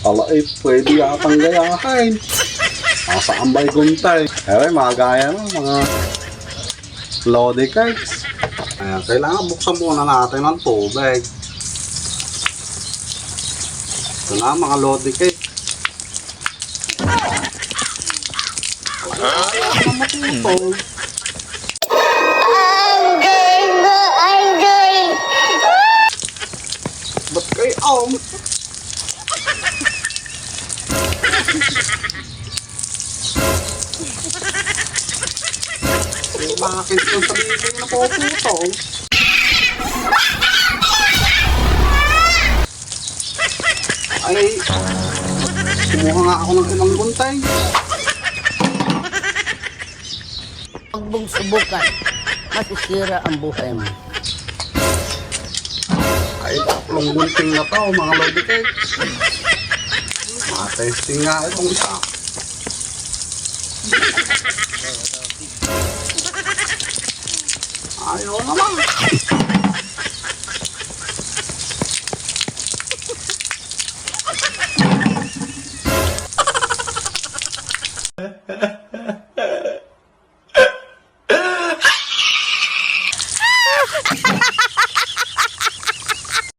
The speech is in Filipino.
Ala pwede yatang gayahin. Nasaan ba'y guntay? Kaya mga gaya no, mga lodi cakes. Ayan, kailangan buksan muna natin ng tubig. Ito na mga lodi cakes. Kailangan matutol. Ba't kayo? Bakit yung sabihin na po puto? Ay, kumuha nga ako ng ilang guntay. Huwag mong subukan, masisira ang buhay mo. Ay, tatlong gunting na to, mga lodi cakes. Testing nga itong isa. Ayaw naman.